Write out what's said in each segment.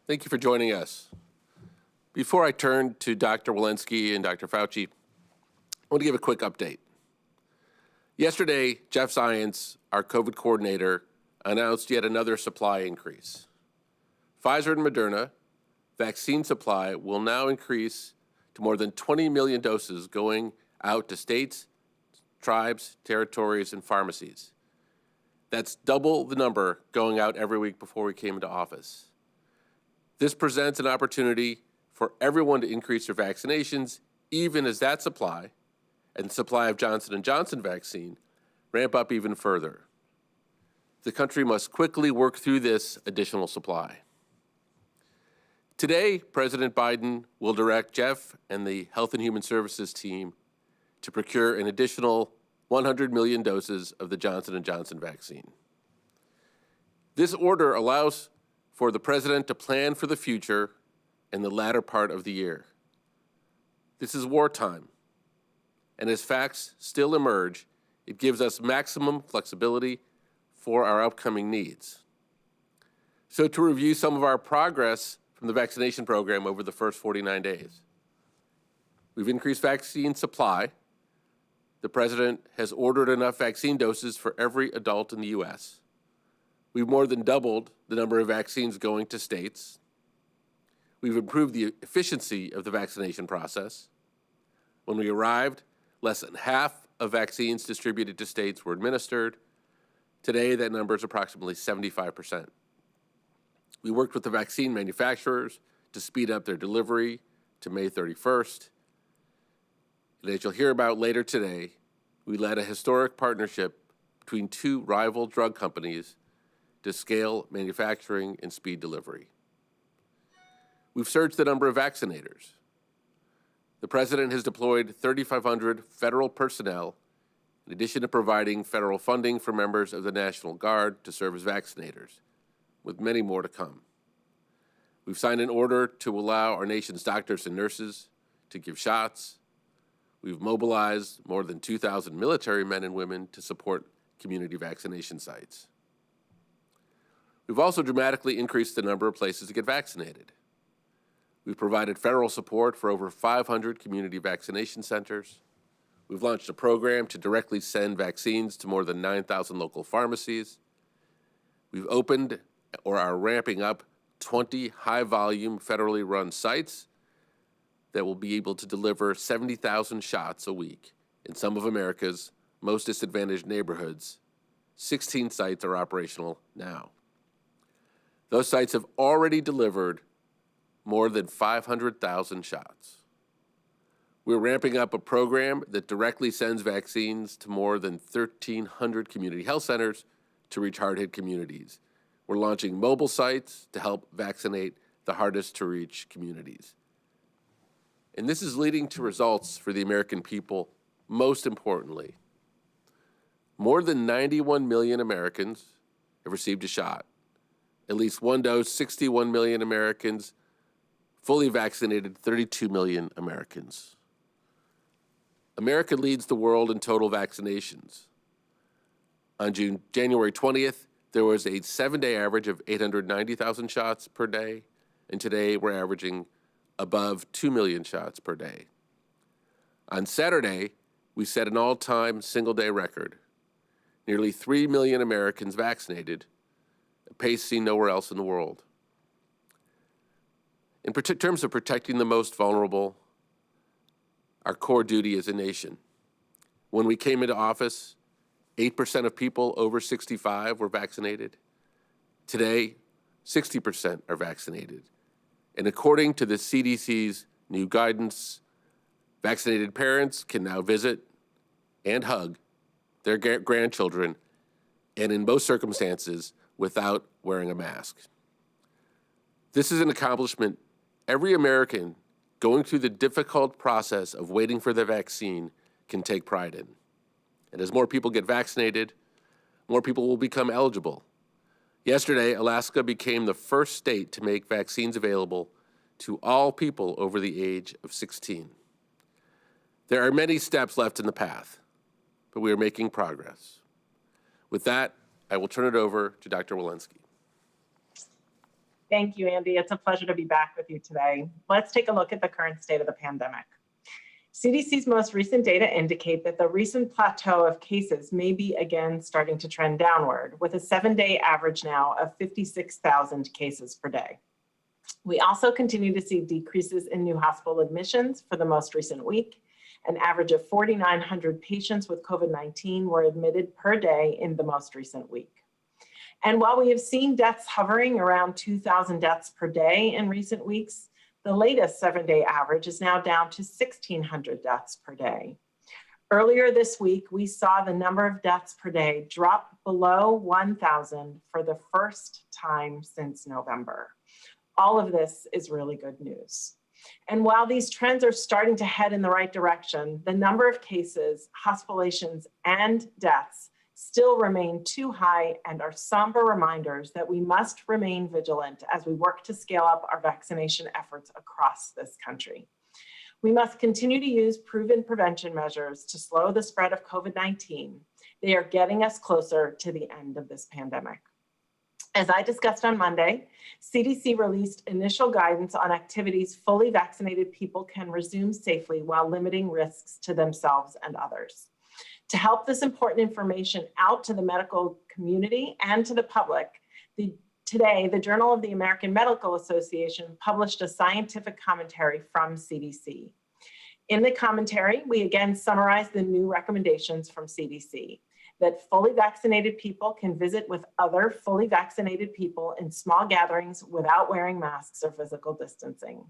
Thank you for joining us. Before I turn to Dr. Walensky and Dr. Fauci, I want to give a quick update. Yesterday, Jeff Zients, our COVID coordinator, announced yet another supply increase. Pfizer and Moderna vaccine supply will now increase to more than 20 million doses going out to states, tribes, territories, and pharmacies. That's double the number going out every week before we came into office. This presents an opportunity for everyone to increase their vaccinations, even as that supply and the supply of Johnson & Johnson vaccine ramp up even further. The country must quickly work through this additional supply. Today, President Biden will direct Jeff and the Health and Human Services team to procure an additional 100 million doses of the Johnson & Johnson vaccine. This order allows for the President to plan for the future in the latter part of the year. This is wartime, and as facts still emerge, it gives us maximum flexibility for our upcoming needs. So to review some of our progress from the vaccination program over the first 49 days. We've increased vaccine supply. The President has ordered enough vaccine doses for every adult in the U.S. We've more than doubled the number of vaccines going to states. We've improved the efficiency of the vaccination process. When we arrived, less than half of vaccines distributed to states were administered. Today, that number is approximately 75%. We worked with the vaccine manufacturers to speed up their delivery to May 31st. And as you'll hear about later today, we led a historic partnership between two rival drug companies to scale manufacturing and speed delivery. We've surged the number of vaccinators. The President has deployed 3,500 federal personnel in addition to providing federal funding for members of the National Guard to serve as vaccinators, with many more to come. We've signed an order to allow our nation's doctors and nurses to give shots. We've mobilized more than 2,000 military men and women to support community vaccination sites. We've also dramatically increased the number of places to get vaccinated. We've provided federal support for over 500 community vaccination centers. We've launched a program to directly send vaccines to more than 9,000 local pharmacies. We've opened or are ramping up 20 high-volume federally run sites that will be able to deliver 70,000 shots a week in some of America's most disadvantaged neighborhoods. 16 sites are operational now. Those sites have already delivered more than 500,000 shots. We're ramping up a program that directly sends vaccines to more than 1,300 community health centers to reach hard-hit communities. We're launching mobile sites to help vaccinate the hardest-to-reach communities. And this is leading to results for the American people, most importantly. More than 91 million Americans have received a shot. At least one dose, 61 million Americans. Fully vaccinated, 32 million Americans. America leads the world in total vaccinations. On January 20th, there was a 7-day average of 890,000 shots per day, and today we're averaging above 2 million shots per day. On Saturday, we set an all-time single-day record. Nearly 3 million Americans vaccinated, a pace seen nowhere else in the world. In terms of protecting the most vulnerable, our core duty as a nation. When we came into office, 8% of people over 65 were vaccinated. Today, 60% are vaccinated. And according to the CDC's new guidance, vaccinated parents can now visit and hug their grandchildren, and in most circumstances, without wearing a mask. This is an accomplishment every American going through the difficult process of waiting for the vaccine can take pride in. And as more people get vaccinated, more people will become eligible. Yesterday, Alaska became the first state to make vaccines available to all people over the age of 16. There are many steps left in the path, but we are making progress. With that, I will turn it over to Dr. Walensky. Thank you, Andy. It's a pleasure to be back with you today. Let's take a look at the current state of the pandemic. CDC's most recent data indicate that the recent plateau of cases may be again starting to trend downward, with a 7-day average now of 56,000 cases per day. We also continue to see decreases in new hospital admissions for the most recent week. An average of 4,900 patients with COVID-19 were admitted per day in the most recent week. And while we have seen deaths hovering around 2,000 deaths per day in recent weeks, the latest 7-day average is now down to 1,600 deaths per day. Earlier this week, we saw the number of deaths per day drop below 1,000 for the first time since November. All of this is really good news. And while these trends are starting to head in the right direction, the number of cases, hospitalizations, and deaths still remain too high and are somber reminders that we must remain vigilant as we work to scale up our vaccination efforts across this country. We must continue to use proven prevention measures to slow the spread of COVID-19. They are getting us closer to the end of this pandemic. As I discussed on Monday, CDC released initial guidance on activities fully vaccinated people can resume safely while limiting risks to themselves and others. To help this important information out to the medical community and to the public, today, the Journal of the American Medical Association published a scientific commentary from CDC. In the commentary, we again summarize the new recommendations from CDC, that fully vaccinated people can visit with other fully vaccinated people in small gatherings without wearing masks or physical distancing.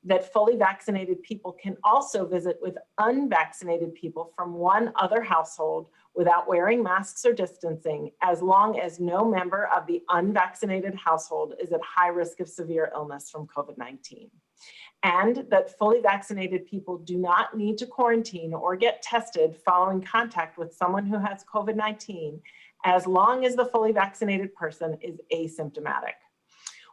That fully vaccinated people can also visit with unvaccinated people from one other household without wearing masks or distancing, as long as no member of the unvaccinated household is at high risk of severe illness from COVID-19. And that fully vaccinated people do not need to quarantine or get tested following contact with someone who has COVID-19, as long as the fully vaccinated person is asymptomatic.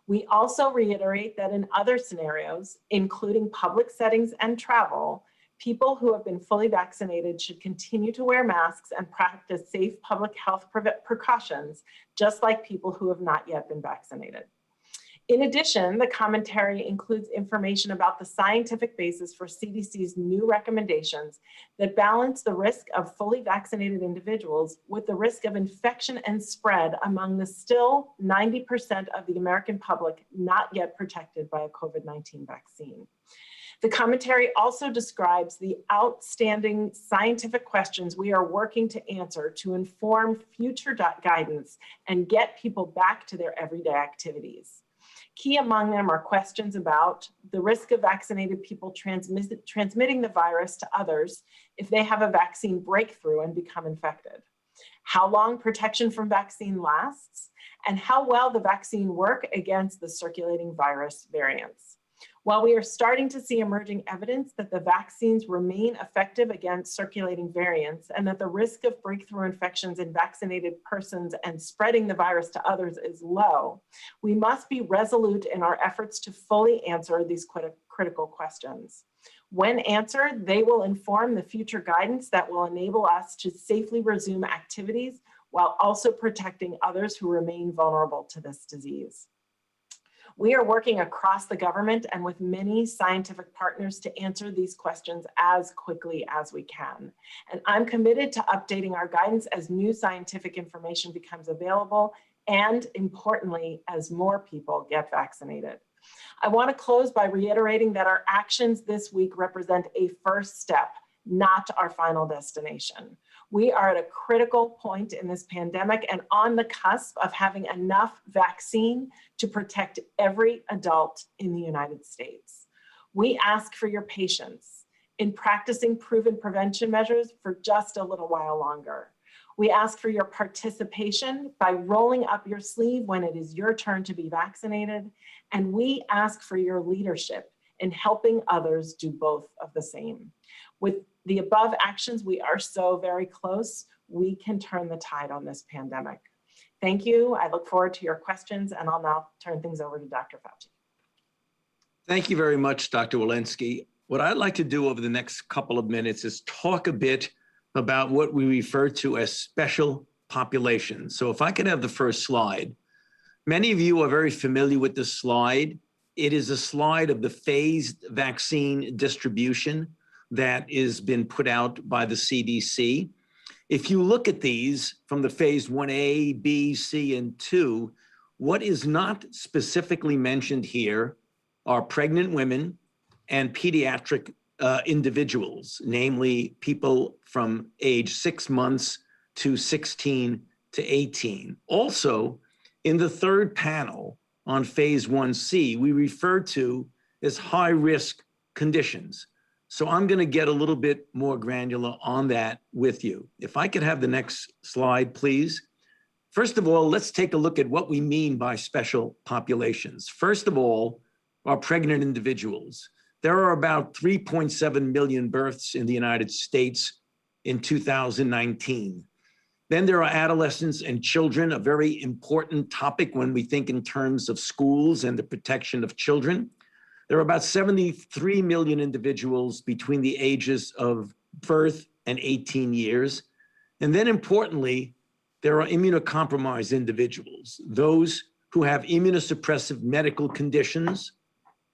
We also reiterate that in other scenarios, including public settings and travel, people who have been fully vaccinated should continue to wear masks and practice safe public health precautions, just like people who have not yet been vaccinated. In addition, the commentary includes information about the scientific basis for CDC's new recommendations that balance the risk of fully vaccinated individuals with the risk of infection and spread among the still 90% of the American public not yet protected by a COVID-19 vaccine. The commentary also describes the outstanding scientific questions we are working to answer to inform future guidance and get people back to their everyday activities. Key among them are questions about the risk of vaccinated people transmitting the virus to others if they have a vaccine breakthrough and become infected, how long protection from vaccine lasts, and how well the vaccine work against the circulating virus variants. While we are starting to see emerging evidence that the vaccines remain effective against circulating variants and that the risk of breakthrough infections in vaccinated persons and spreading the virus to others is low, we must be resolute in our efforts to fully answer these critical questions. When answered, they will inform the future guidance that will enable us to safely resume activities while also protecting others who remain vulnerable to this disease. We are working across the government and with many scientific partners to answer these questions as quickly as we can. And I'm committed to updating our guidance as new scientific information becomes available and, importantly, as more people get vaccinated. I want to close by reiterating that our actions this week represent a first step, not our final destination. We are at a critical point in this pandemic and on the cusp of having enough vaccine to protect every adult in the United States. We ask for your patience in practicing proven prevention measures for just a little while longer. We ask for your participation by rolling up your sleeve when it is your turn to be vaccinated. And we ask for your leadership in helping others do both of the same. With the above actions, we are so very close. We can turn the tide on this pandemic. Thank you. I look forward to your questions, and I'll now turn things over to Dr. Fauci. Thank you very much, Dr. Walensky. What I'd like to do over the next couple of minutes is talk a bit about what we refer to as special populations. So if I could have the first slide. Many of you are very familiar with this slide. It is a slide of the phased vaccine distribution that has been put out by the CDC. If you look at these from the phase 1A, B, C, and 2, what is not specifically mentioned here are pregnant women and pediatric individuals, namely people from age 6 months to 16 to 18. Also, in the third panel on phase 1C, we refer to as high-risk conditions. So I'm going to get a little bit more granular on that with you. If I could have the next slide, please. First of all, let's take a look at what we mean by special populations. First of all, are pregnant individuals. There are about 3.7 million births in the United States in 2019. Then there are adolescents and children, a very important topic when we think in terms of schools and the protection of children. There are about 73 million individuals between the ages of birth and 18 years. And then importantly, there are immunocompromised individuals, those who have immunosuppressive medical conditions,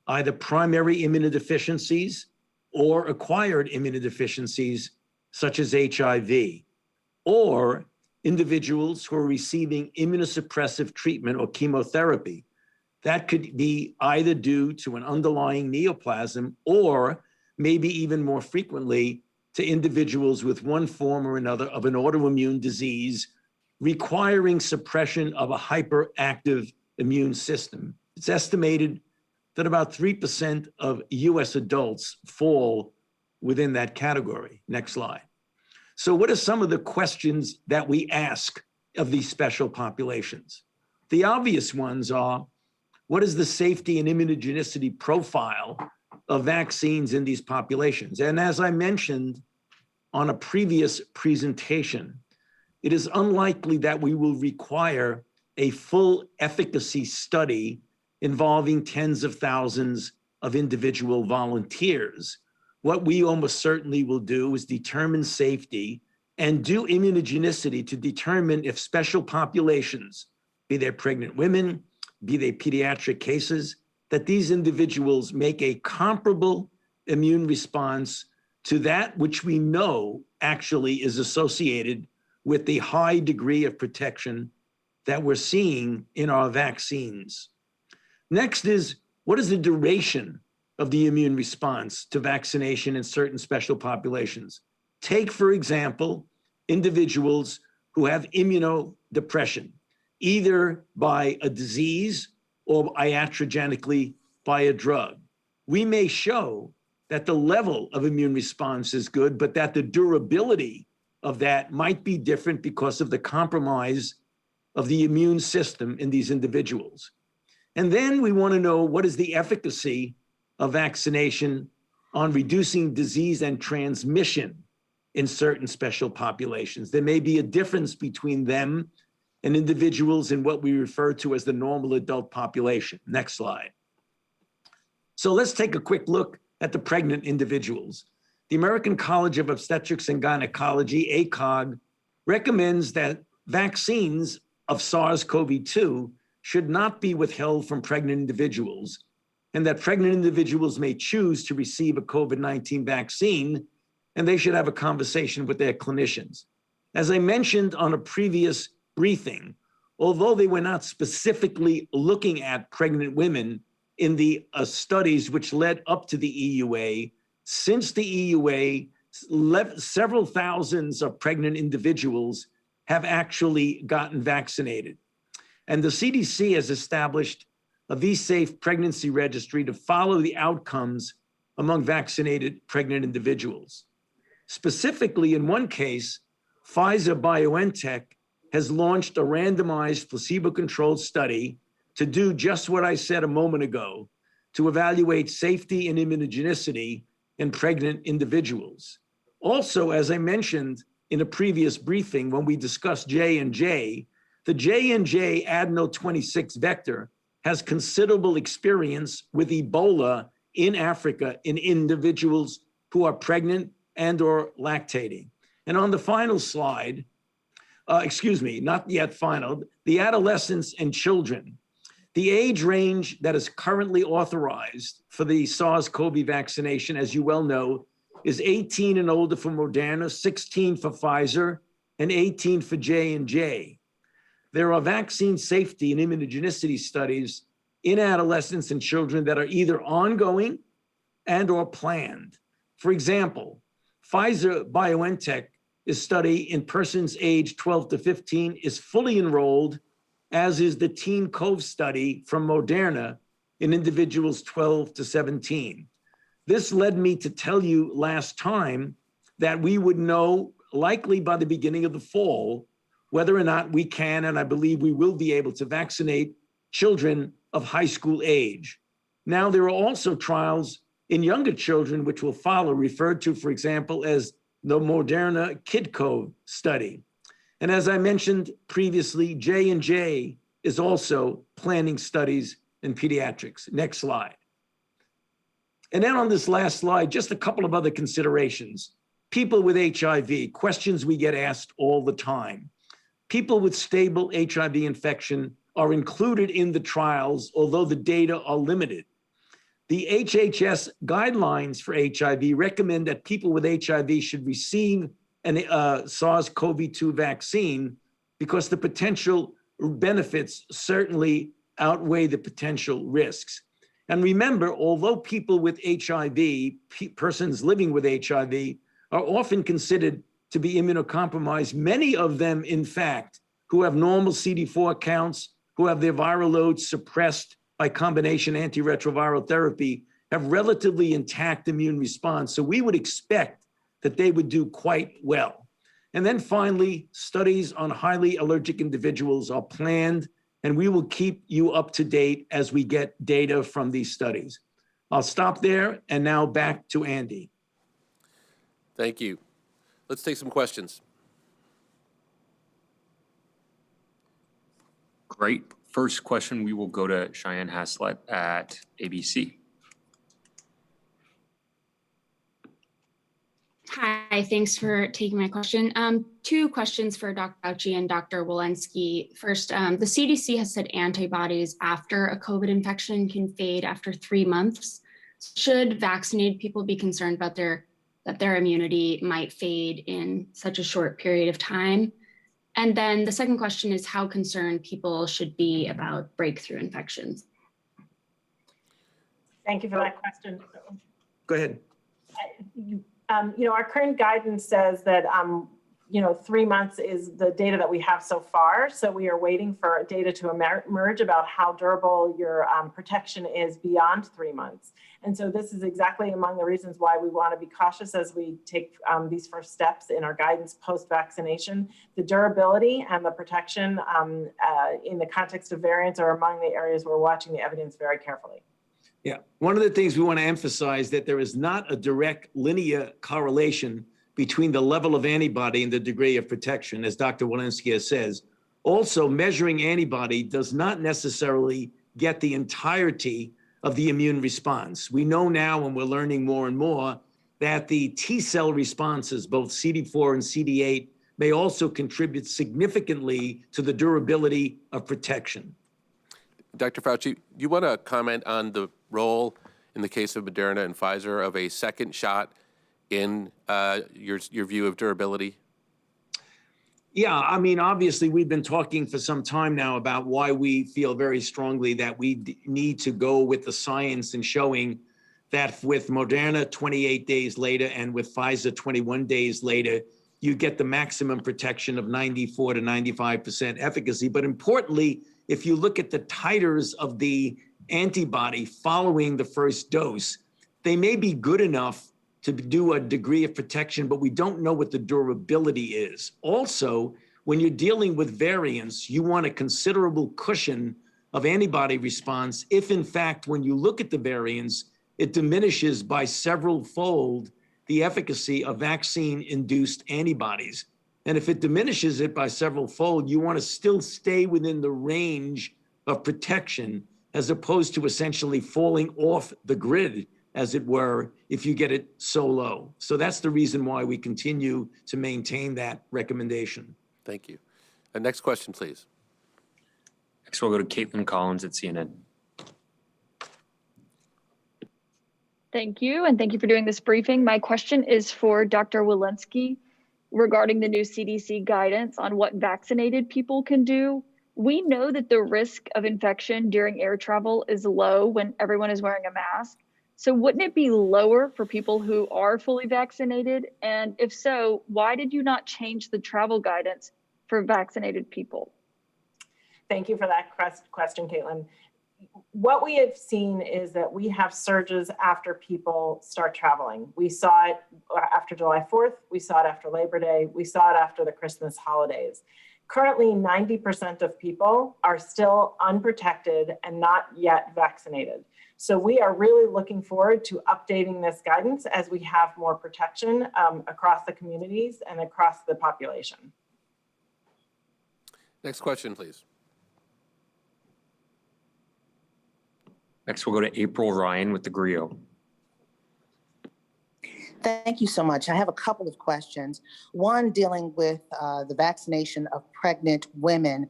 either primary immunodeficiencies or acquired immunodeficiencies such as HIV, or individuals who are receiving immunosuppressive treatment or chemotherapy. That could be either due to an underlying neoplasm or maybe even more frequently to individuals with one form or another of an autoimmune disease requiring suppression of a hyperactive immune system. It's estimated that about 3% of US adults fall within that category. Next slide. So what are some of the questions that we ask of these special populations? The obvious ones are, what is the safety and immunogenicity profile of vaccines in these populations? And as I mentioned on a previous presentation, it is unlikely that we will require a full efficacy study involving tens of thousands of individual volunteers. What we almost certainly will do is determine safety and do immunogenicity to determine if special populations, be they pregnant women, be they pediatric cases, that these individuals make a comparable immune response to that which we know actually is associated with the high degree of protection that we're seeing in our vaccines. Next is, what is the duration of the immune response to vaccination in certain special populations? Take, for example, individuals who have immunodepression, either by a disease or iatrogenically by a drug. We may show that the level of immune response is good, but that the durability of that might be different because of the compromise of the immune system in these individuals. And then we want to know, what is the efficacy of vaccination on reducing disease and transmission in certain special populations? There may be a difference between them and individuals in what we refer to as the normal adult population. Next slide. So let's take a quick look at the pregnant individuals. The American College of Obstetrics and Gynecology, ACOG, recommends that vaccines of SARS-CoV-2 should not be withheld from pregnant individuals, and that pregnant individuals may choose to receive a COVID-19 vaccine, and they should have a conversation with their clinicians. As I mentioned on a previous briefing, although they were not specifically looking at pregnant women in the studies which led up to the EUA, since the EUA, several thousands of pregnant individuals have actually gotten vaccinated. And the CDC has established a V-Safe pregnancy registry to follow the outcomes among vaccinated pregnant individuals. Specifically, in one case, Pfizer-BioNTech has launched a randomized placebo-controlled study to do just what I said a moment ago, to evaluate safety and immunogenicity in pregnant individuals. Also, as I mentioned in a previous briefing when we discussed J&J, the J&J adeno 26 vector has considerable experience with Ebola in Africa in individuals who are pregnant and or lactating. And on the final slide, excuse me, not yet final, the adolescents and children. The age range that is currently authorized for the SARS-CoV vaccination, as you well know, is 18 and older for Moderna, 16 for Pfizer, and 18 for J&J. There are vaccine safety and immunogenicity studies in adolescents and children that are either ongoing and or planned. For example, Pfizer-BioNTech study in persons aged 12 to 15 is fully enrolled, as is the Teen Cove study from Moderna in individuals 12 to 17. This led me to tell you last time that we would know likely by the beginning of the fall whether or not we can, and I believe we will be able to vaccinate children of high school age. Now, there are also trials in younger children which will follow, referred to, for example, as the Moderna Kid Cove study. And as I mentioned previously, J&J is also planning studies in pediatrics. Next slide. And then on this last slide, just a couple of other considerations. People with HIV, questions we get asked all the time. People with stable HIV infection are included in the trials, although the data are limited. The HHS guidelines for HIV recommend that people with HIV should receive a SARS-CoV-2 vaccine because the potential benefits certainly outweigh the potential risks. And remember, although people with HIV, persons living with HIV, are often considered to be immunocompromised, many of them, in fact, who have normal CD4 counts, who have their viral loads suppressed by combination antiretroviral therapy, have relatively intact immune response. So we would expect that they would do quite well. And then finally, studies on highly allergic individuals are planned, and we will keep you up to date as we get data from these studies. I'll stop there, and now back to Andy. Thank you. Let's take some questions. Great. First question, we will go to Cheyenne Haslett at ABC. Hi, thanks for taking my question. Two questions for Dr. Fauci and Dr. Walensky. First, the CDC has said antibodies after a COVID infection can fade after 3 months. Should vaccinated people be concerned about that their immunity might fade in such a short period of time? And then the second question is how concerned people should be about breakthrough infections. Thank you for that question. Go ahead. Our current guidance says that, 3 months is the data that we have so far. So we are waiting for data to emerge about how durable your protection is beyond 3 months. And so this is exactly among the reasons why we want to be cautious as we take these first steps in our guidance post-vaccination. The durability and the protection in the context of variants are among the areas we're watching the evidence very carefully. Yeah, one of the things we want to emphasize that there is not a direct linear correlation between the level of antibody and the degree of protection, as Dr. Walensky says. Also, measuring antibody does not necessarily get the entirety of the immune response. We know now, and we're learning more and more, that the T cell responses, both CD4 and CD8, may also contribute significantly to the durability of protection. Dr. Fauci, do you want to comment on the role in the case of Moderna and Pfizer of a second shot in your view of durability? Yeah, I mean, obviously, we've been talking for some time now about why we feel very strongly that we need to go with the science and showing that with Moderna 28 days later and with Pfizer 21 days later, you get the maximum protection of 94 to 95% efficacy. But importantly, if you look at the titers of the antibody following the first dose, they may be good enough to do a degree of protection, but we don't know what the durability is. Also, when you're dealing with variants, you want a considerable cushion of antibody response if, in fact, when you look at the variants, it diminishes by several fold the efficacy of vaccine-induced antibodies. And if it diminishes it by several fold, you want to still stay within the range of protection as opposed to essentially falling off the grid, as it were, if you get it so low. So that's the reason why we continue to maintain that recommendation. Thank you. Next question, please. Next, we'll go to Caitlin Collins at CNN. Thank you, and thank you for doing this briefing. My question is for Dr. Walensky regarding the new CDC guidance on what vaccinated people can do. We know that the risk of infection during air travel is low when everyone is wearing a mask. So wouldn't it be lower for people who are fully vaccinated? And if so, why did you not change the travel guidance for vaccinated people? Thank you for that question, Caitlin. What we have seen is that we have surges after people start traveling. We saw it after July 4th. We saw it after Labor Day. We saw it after the Christmas holidays. Currently, 90% of people are still unprotected and not yet vaccinated. So we are really looking forward to updating this guidance as we have more protection across the communities and across the population. Next question, please. Next, we'll go to April Ryan with the Grio. Thank you so much. I have a couple of questions. One dealing with the vaccination of pregnant women.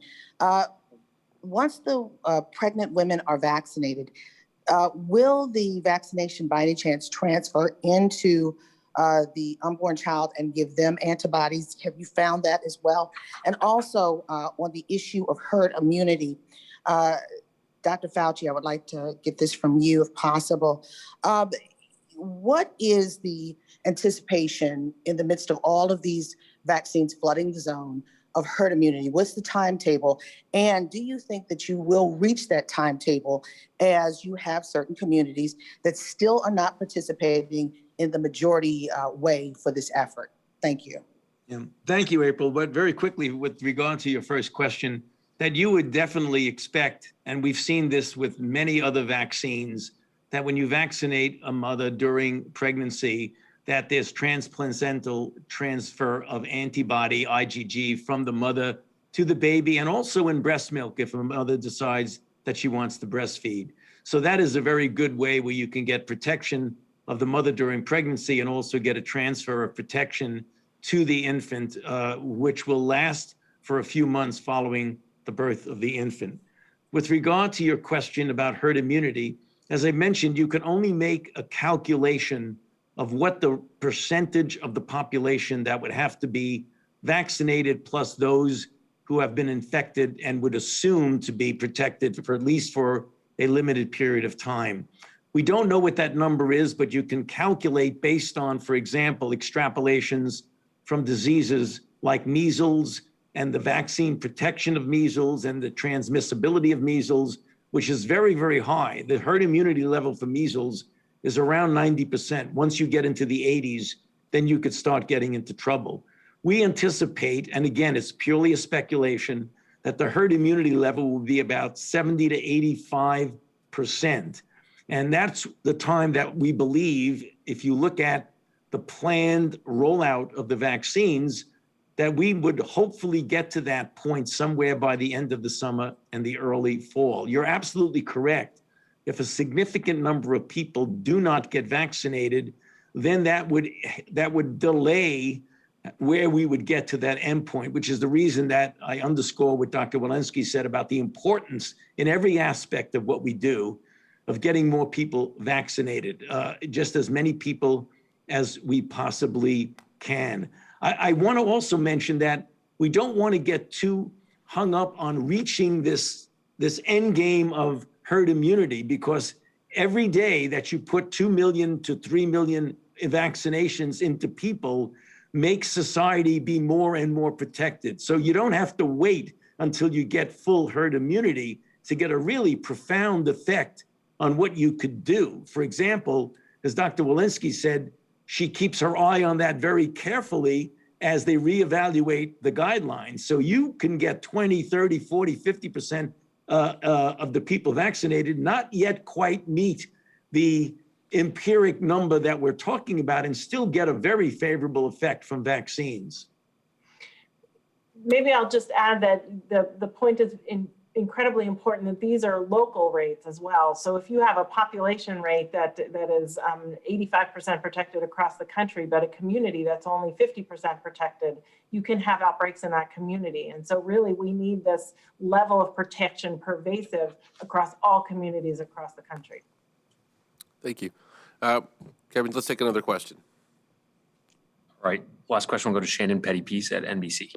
Once the pregnant women are vaccinated, will the vaccination by any chance transfer into the unborn child and give them antibodies? Have you found that as well? And also on the issue of herd immunity, Dr. Fauci, I would like to get this from you if possible. What is the anticipation in the midst of all of these vaccines flooding the zone of herd immunity? What's the timetable? And do you think that you will reach that timetable as you have certain communities that still are not participating in the majority way for this effort? Thank you. Yeah. Thank you, April. But very quickly, with regard to your first question, that you would definitely expect, and we've seen this with many other vaccines, that when you vaccinate a mother during pregnancy, that there's transplacental transfer of antibody, IgG, from the mother to the baby, and also in breast milk if a mother decides that she wants to breastfeed. So that is a very good way where you can get protection of the mother during pregnancy and also get a transfer of protection to the infant, which will last for a few months following the birth of the infant. With regard to your question about herd immunity, as I mentioned, you can only make a calculation of what the percentage of the population that would have to be vaccinated plus those who have been infected and would assume to be protected for at least for a limited period of time. We don't know what that number is, but you can calculate based on, for example, extrapolations from diseases like measles and the vaccine protection of measles and the transmissibility of measles, which is very, very high. The herd immunity level for measles is around 90%. Once you get into the 80s, then you could start getting into trouble. We anticipate, and again, it's purely a speculation, that the herd immunity level will be about 70 to 85%. And that's the time that we believe, if you look at the planned rollout of the vaccines, that we would hopefully get to that point somewhere by the end of the summer and the early fall. You're absolutely correct. If a significant number of people do not get vaccinated, then that would delay where we would get to that endpoint, which is the reason that I underscore what Dr. Walensky said about the importance in every aspect of what we do of getting more people vaccinated, just as many people as we possibly can. I want to also mention that we don't want to get too hung up on reaching this end game of herd immunity, because every day that you put 2 million to 3 million vaccinations into people makes society be more and more protected. So you don't have to wait until you get full herd immunity to get a really profound effect on what you could do. For example, as Dr. Walensky said, she keeps her eye on that very carefully as they reevaluate the guidelines. So you can get 20, 30, 40, 50% of the people vaccinated, not yet quite meet the empiric number that we're talking about, and still get a very favorable effect from vaccines. Maybe I'll just add that the point is incredibly important that these are local rates as well. So if you have a population rate that is 85% protected across the country, but a community that's only 50% protected, you can have outbreaks in that community. And so really we need this level of protection pervasive across all communities across the country. Thank you. Kevin, let's take another question. All right, last question will go to Shannon Pettypiece at NBC.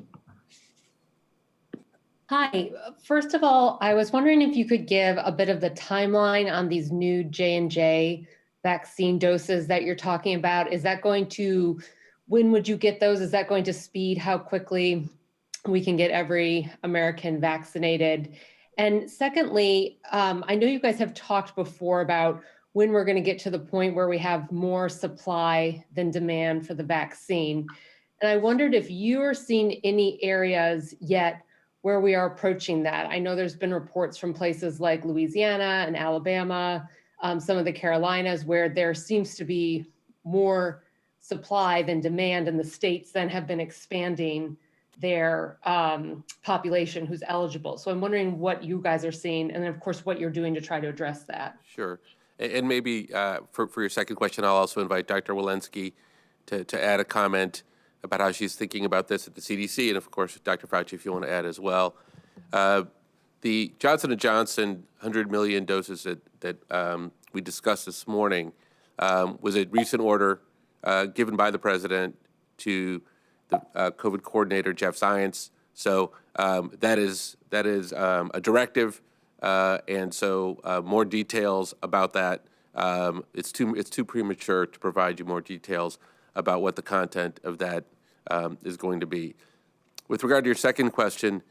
Hi. First of all, I was wondering if you could give a bit of the timeline on these new J&J vaccine doses that you're talking about. Is that going to, when would you get those? Is that going to speed how quickly we can get every American vaccinated? And secondly, I know you guys have talked before about when we're going to get to the point where we have more supply than demand for the vaccine. And I wondered if you're seeing any areas yet where we are approaching that. I know there's been reports from places like Louisiana and Alabama, some of the Carolinas, where there seems to be more supply than demand, and the states then have been expanding their population who's eligible. So I'm wondering what you guys are seeing, and then of course what you're doing to try to address that. Sure. And maybe for your second question, I'll also invite Dr. Walensky to add a comment about how she's thinking about this at the CDC, and of course, Dr. Fauci, if you want to add as well. The Johnson & Johnson 100 million doses that we discussed this morning was a recent order given by the president to the COVID coordinator, Jeff Zients. So that is a directive, and so more details about that. It's too premature to provide you more details about what the content of that is going to be. With regard to your second question,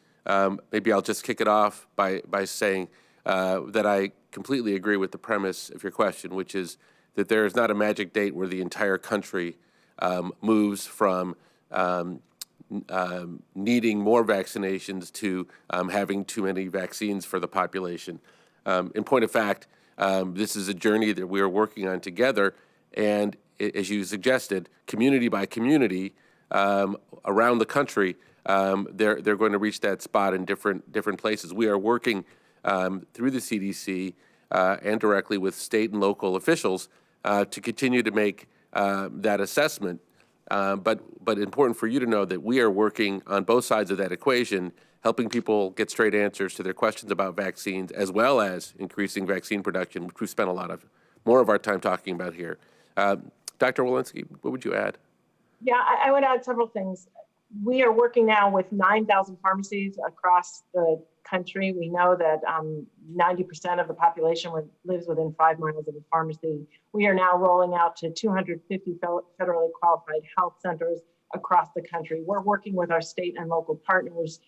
maybe I'll just kick it off by saying that I completely agree with the premise of your question, which is that there is not a magic date where the entire country moves from needing more vaccinations to having too many vaccines for the population. In point of fact, this is a journey that we are working on together, and as you suggested, community by community around the country, they're going to reach that spot in different places. We are working through the CDC and directly with state and local officials to continue to make that assessment. But important for you to know that we are working on both sides of that equation, helping people get straight answers to their questions about vaccines, as well as increasing vaccine production, which we've spent more of our time talking about here. Dr. Walensky, what would you add? Yeah, I would add several things. We are working now with 9,000 pharmacies across the country. We know that 90% of the population lives within 5 miles of a pharmacy. We are now rolling out to 250 federally qualified health centers across the country. We're working with our state and local partners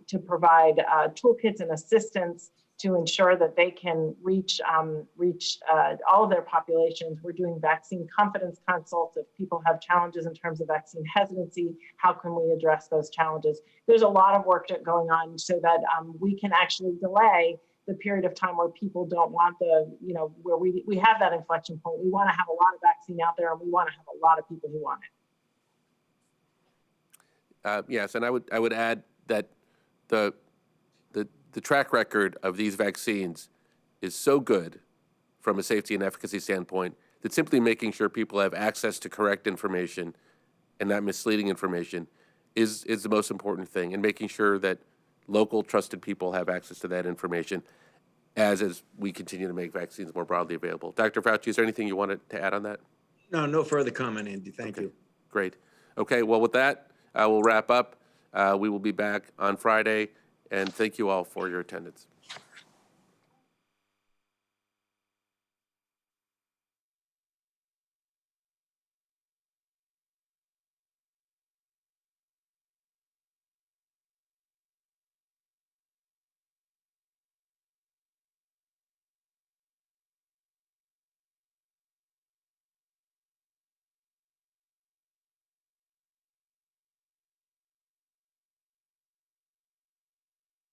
to provide toolkits and assistance to ensure that they can reach all of their populations. We're doing vaccine confidence consults. If people have challenges in terms of vaccine hesitancy, how can we address those challenges? There's a lot of work going on so that we can actually delay the period of time where people don't want where we have that inflection point. We want to have a lot of vaccine out there, and we want to have a lot of people who want it. Yes, and I would add that the track record of these vaccines is so good from a safety and efficacy standpoint that simply making sure people have access to correct information and not misleading information is the most important thing, and making sure that local trusted people have access to that information as we continue to make vaccines more broadly available. Dr. Fauci, is there anything you wanted to add on that? No further comment, Andy. Thank you. Great. Okay, well, with that, we'll wrap up. We will be back on Friday, and thank you all for your attendance.